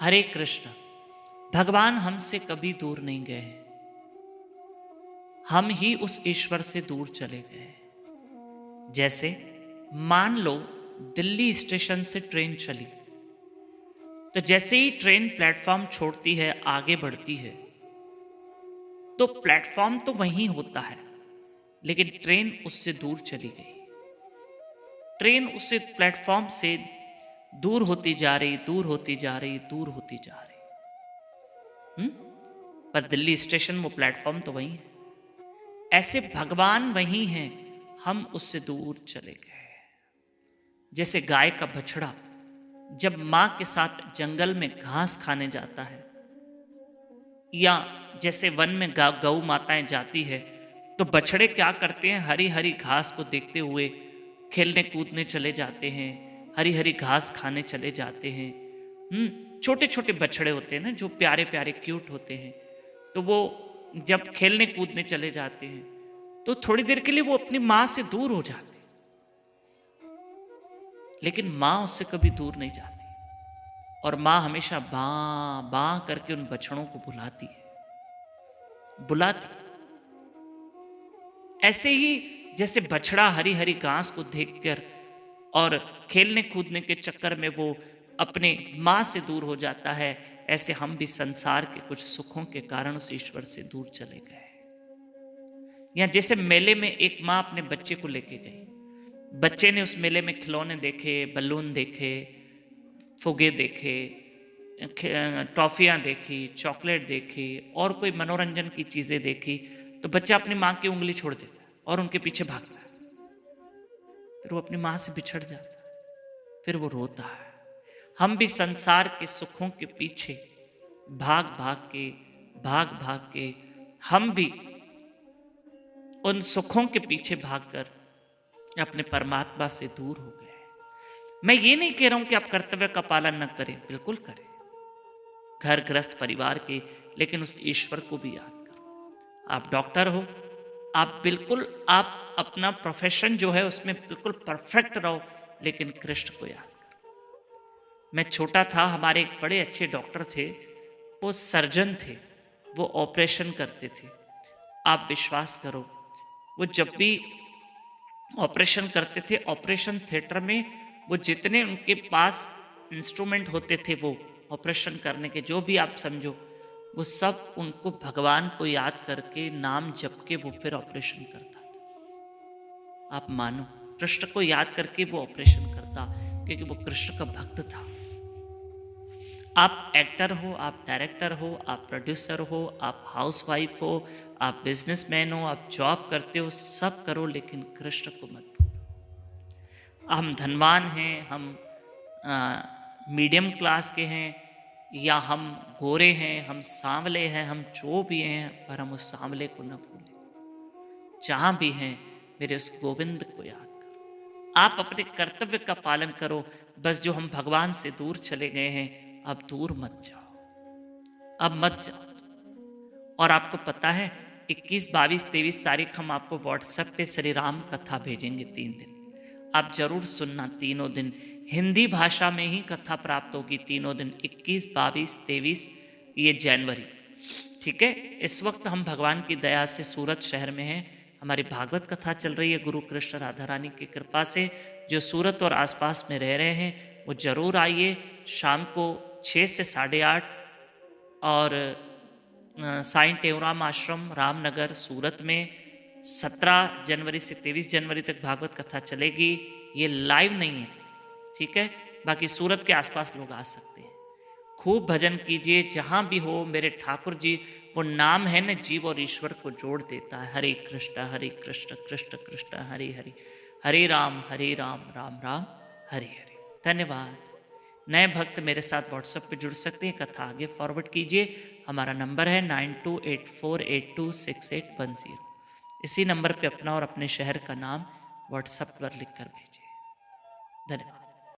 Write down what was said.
हरे कृष्ण। भगवान हमसे कभी दूर नहीं गए, हम ही उस ईश्वर से दूर चले गए। जैसे मान लो दिल्ली स्टेशन से ट्रेन चली, तो जैसे ही ट्रेन प्लेटफॉर्म छोड़ती है, आगे बढ़ती है, तो प्लेटफॉर्म तो वहीं होता है, लेकिन ट्रेन उससे दूर चली गई। ट्रेन उससे प्लेटफॉर्म से दूर होती जा रही, दूर होती जा रही, दूर होती जा रही। पर दिल्ली स्टेशन वो प्लेटफॉर्म तो वहीं है। ऐसे भगवान वहीं हैं, हम उससे दूर चले गए। जैसे गाय का बछड़ा जब मां के साथ जंगल में घास खाने जाता है, या जैसे वन में गौ माताएं जाती है, तो बछड़े क्या करते हैं, हरी हरी घास को देखते हुए खेलने कूदने चले जाते हैं, हरी हरी घास खाने चले जाते हैं। छोटे छोटे बछड़े होते हैं ना, जो प्यारे प्यारे क्यूट होते हैं, तो वो जब खेलने कूदने चले जाते हैं, तो थोड़ी देर के लिए वो अपनी मां से दूर हो जाते, लेकिन मां उससे कभी दूर नहीं जाती, और मां हमेशा बां बां करके उन बछड़ों को बुलाती है, बुलाती। ऐसे ही जैसे बछड़ा हरी हरी घास को देखकर और खेलने कूदने के चक्कर में वो अपने मां से दूर हो जाता है, ऐसे हम भी संसार के कुछ सुखों के कारण उस ईश्वर से दूर चले गए। या जैसे मेले में एक मां अपने बच्चे को लेके गई, बच्चे ने उस मेले में खिलौने देखे, बलून देखे, फुगे देखे, टॉफियां देखी, चॉकलेट देखी, और कोई मनोरंजन की चीजें देखी, तो बच्चा अपनी मां की उंगली छोड़ देता है और उनके पीछे भागता है। फिर वो अपनी मां से बिछड़ जाता है, फिर वो रोता है। हम भी संसार के सुखों के पीछे भाग भाग के हम भी उन सुखों के पीछे भागकर अपने परमात्मा से दूर हो गए। मैं ये नहीं कह रहा हूं कि आप कर्तव्य का पालन न करें, बिल्कुल करें, घर गृहस्थ परिवार के, लेकिन उस ईश्वर को भी याद करो। आप डॉक्टर हो, आप बिल्कुल आप अपना प्रोफेशन जो है उसमें बिल्कुल परफेक्ट रहो, लेकिन कृष्ण को याद करो। मैं छोटा था, हमारे एक बड़े अच्छे डॉक्टर थे, वो सर्जन थे, वो ऑपरेशन करते थे। आप विश्वास करो, वो जब भी ऑपरेशन करते थे, ऑपरेशन थिएटर में वो जितने उनके पास इंस्ट्रूमेंट होते थे, वो ऑपरेशन करने के जो भी आप समझो, वो सब उनको भगवान को याद करके नाम जप के वो फिर ऑपरेशन करता था। आप मानो, कृष्ण को याद करके वो ऑपरेशन करता, क्योंकि वो कृष्ण का भक्त था। आप एक्टर हो, आप डायरेक्टर हो, आप प्रोड्यूसर हो, आप हाउसवाइफ हो, आप बिजनेसमैन हो, आप जॉब करते हो, सब करो, लेकिन कृष्ण को मत भूलो। हम धनवान हैं, हम मीडियम क्लास के हैं, या हम गोरे हैं, हम सांवले हैं, हम जो भी हैं, पर हम उस सांवले को न भूलें। जहां भी हैं, मेरे उस गोविंद को याद करो। आप अपने कर्तव्य का पालन करो। बस जो हम भगवान से दूर चले गए हैं, अब दूर मत जाओ, अब मत जाओ। और आपको पता है, 21, 22, 23 तारीख हम आपको व्हाट्सएप पे श्री राम कथा भेजेंगे 3 दिन। आप जरूर सुनना, तीनों दिन हिंदी भाषा में ही कथा प्राप्त होगी, तीनों दिन 21, 22, 23 ये जनवरी। ठीक है। इस वक्त हम भगवान की दया से सूरत शहर में हैं, हमारी भागवत कथा चल रही है गुरु कृष्ण राधा रानी की कृपा से। जो सूरत और आसपास में रह रहे हैं वो जरूर आइए, शाम को 6 से 8:30, और साईं टेवराम आश्रम रामनगर सूरत में 17 जनवरी से 23 जनवरी तक भागवत कथा चलेगी। ये लाइव नहीं है, ठीक है, बाकी सूरत के आसपास लोग आ सकते हैं। खूब भजन कीजिए, जहां भी हो। मेरे ठाकुर जी, वो नाम है न, जीव और ईश्वर को जोड़ देता है। हरे कृष्ण कृष्ण कृष्ण हरे हरे, हरे राम राम राम हरे हरे। धन्यवाद। नए भक्त मेरे साथ व्हाट्सएप पे जुड़ सकते हैं, कथा आगे फॉरवर्ड कीजिए। हमारा नंबर है 9284826810। इसी नंबर पे अपना और अपने शहर का नाम व्हाट्सएप पर लिखकर भेजिए। धन्यवाद।